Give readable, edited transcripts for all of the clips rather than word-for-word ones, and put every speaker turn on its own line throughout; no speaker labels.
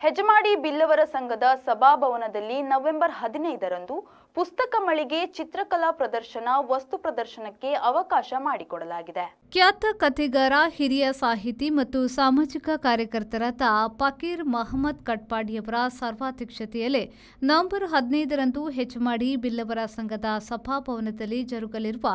ಹೆಜಮಾಡಿ ಬಿಲ್ಲವರ ಸಂಘದ ಸಭಾಭವನದಲ್ಲಿ ನವೆಂಬರ್ 15ರಂದು ಪುಸ್ತಕ ಮಳಿಗೆ, ಚಿತ್ರಕಲಾ ಪ್ರದರ್ಶನ, ವಸ್ತು ಪ್ರದರ್ಶನಕ್ಕೆ ಅವಕಾಶ ಮಾಡಿಕೊಡಲಾಗಿದೆ.
ಖ್ಯಾತ ಕಥೆಗಾರ, ಹಿರಿಯ ಸಾಹಿತಿ ಮತ್ತು ಸಾಮಾಜಿಕ ಕಾರ್ಯಕರ್ತರಾದ ಫಕೀರ್ ಮಹಮ್ಮದ್ ಕಟ್ಪಾಡಿಯವರ ಸರ್ವಾಧ್ಯಕ್ಷತೆಯಲ್ಲಿ ನವೆಂಬರ್ 15ರಂದು ಹೆಜಮಾಡಿ ಬಿಲ್ಲವರ ಸಂಘದ ಸಭಾಭವನದಲ್ಲಿ ಜರುಗಲಿರುವ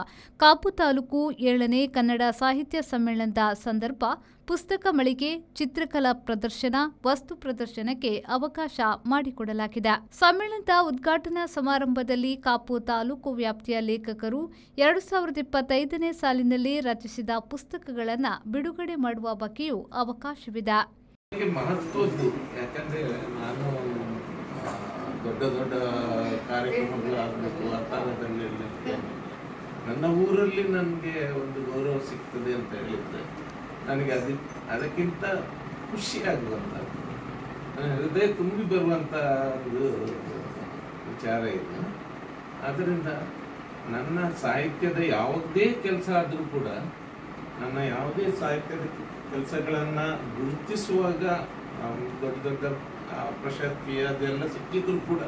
ಕಾಪು ತಾಲೂಕು 7ನೇ ಕನ್ನಡ ಸಾಹಿತ್ಯ ಸಮ್ಮೇಳನದ ಸಂದರ್ಭ ಪುಸ್ತಕ ಮಳಿಗೆ, ಚಿತ್ರಕಲಾ ಪ್ರದರ್ಶನ, ವಸ್ತು ಪ್ರದರ್ಶನಕ್ಕೆ ಅವಕಾಶ ಮಾಡಿಕೊಡಲಾಗಿದೆ. ಸಮ್ಮೇಳನದ ಉದ್ಘಾಟನಾ ಸಮಾರಂಭದಲ್ಲಿ ಕಾಪು ತಾಲೂಕು ವ್ಯಾಪ್ತಿಯ ಲೇಖಕರು 2025ನೇ ಸಾಲಿನಲ್ಲಿ ರಚಿಸಿದ ಪುಸ್ತಕಗಳನ್ನು ಬಿಡುಗಡೆ ಮಾಡುವ ಬಗ್ಗೆಯೂ ಅವಕಾಶವಿದೆ.
ಮಹತ್ವದ್ದು, ಯಾಕಂದ್ರೆ ನಾನು ದೊಡ್ಡ ದೊಡ್ಡ ಕಾರ್ಯಕ್ರಮಗಳು ಆಗಬೇಕು ವಾತಾವರಣದಲ್ಲಿ ನನ್ನ ಊರಲ್ಲಿ ನನಗೆ ಒಂದು ಗೌರವ ಸಿಗ್ತದೆ ಅಂತ ಹೇಳಿದ್ರೆ ನನಗೆ ಅದಕ್ಕಿಂತ ಖುಷಿ ಆಗುವಂಥದ್ದು, ಹೃದಯ ತುಂಬಿ ಬರುವಂಥ ಒಂದು ವಿಚಾರ ಇದು. ಆದ್ದರಿಂದ ನನ್ನ ಸಾಹಿತ್ಯದ ಯಾವುದೇ ಕೆಲಸ ಆದರೂ ಕೂಡ, ನನ್ನ ಯಾವುದೇ ಸಾಹಿತ್ಯದ ಕೆಲಸಗಳನ್ನು ಗುರುತಿಸುವಾಗ ದೊಡ್ಡ ದೊಡ್ಡ ಪ್ರಶಸ್ತಿ ಅದೆಲ್ಲ ಸಿಕ್ಕಿದ್ರು ಕೂಡ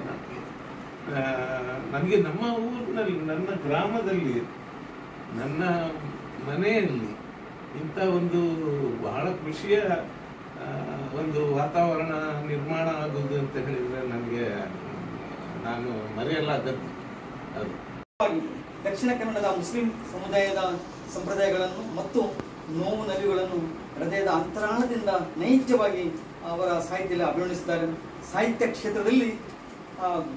ನನಗೆ ನಮ್ಮ ಊರಿನಲ್ಲಿ, ನನ್ನ ಗ್ರಾಮದಲ್ಲಿ, ನನ್ನ ಮನೆಯಲ್ಲಿ ಇಂಥ ಒಂದು ಬಹಳ ಖುಷಿಯ ಒಂದು ವಾತಾವರಣ ನಿರ್ಮಾಣ ಆಗುವುದು ಅಂತ ಹೇಳಿದರೆ ನನಗೆ ನಾನು ಮರೆಯಲಾಗದ್ದು. ಅದು
ದಕ್ಷಿಣ ಕನ್ನಡದ ಮುಸ್ಲಿಂ ಸಮುದಾಯದ ಸಂಪ್ರದಾಯಗಳನ್ನು ಮತ್ತು ನೋವು ನಲಿವುಗಳನ್ನು ಹೃದಯದ ಅಂತರಾಳದಿಂದ ನೈಜವಾಗಿ ಅವರ ಸಾಹಿತ್ಯದಲ್ಲಿ ಅಭಿವರ್ಣಿಸಿದ್ದಾರೆ. ಸಾಹಿತ್ಯ ಕ್ಷೇತ್ರದಲ್ಲಿ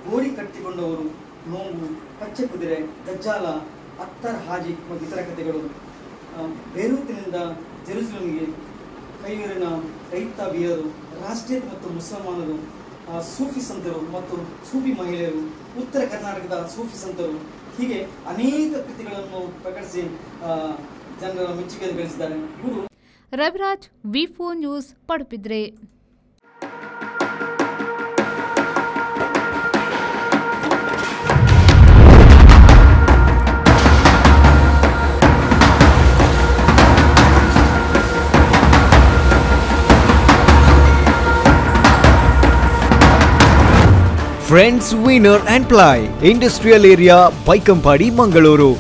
ಗೋರಿ ಕಟ್ಟಿಕೊಂಡವರು, ನೋವು, ಪಚ್ಚೆ ಕುದುರೆ, ದಜ್ಜಾಲ, ಅತ್ತರ್ ಹಾಜಿ ಮತ್ತು ಇತರ ಕಥೆಗಳು, ಬೇರೂತಿನಿಂದ ಜೆರುಸಲೇಮಿಗೆ, ಕೈಯೂರಿನ ರೈತಾಬಿಯರು, ರಾಷ್ಟ್ರೀಯತೆ ಮತ್ತು ಮುಸಲ್ಮಾನರು, ಸೂಫಿ ಸಂತರು ಮತ್ತು ಸೂಫಿ ಮಹಿಳೆಯರು, ಉತ್ತರ ಕರ್ನಾಟಕದ ಸೂಫಿ ಸಂತರು, ಹೀಗೆ ಅನೇಕ ಕೃತಿಗಳನ್ನು ಪ್ರಕಟಿಸಿ ಜನರ ಮೆಚ್ಚುಗೆ ಗಳಿಸಿದ್ದಾರೆ. ಇವರು
ರವಿರಾಜ್, ವಿ4 news, Padubidri.
Friends Winner and Ply, Industrial Area, Baikampadi, Mangaluru.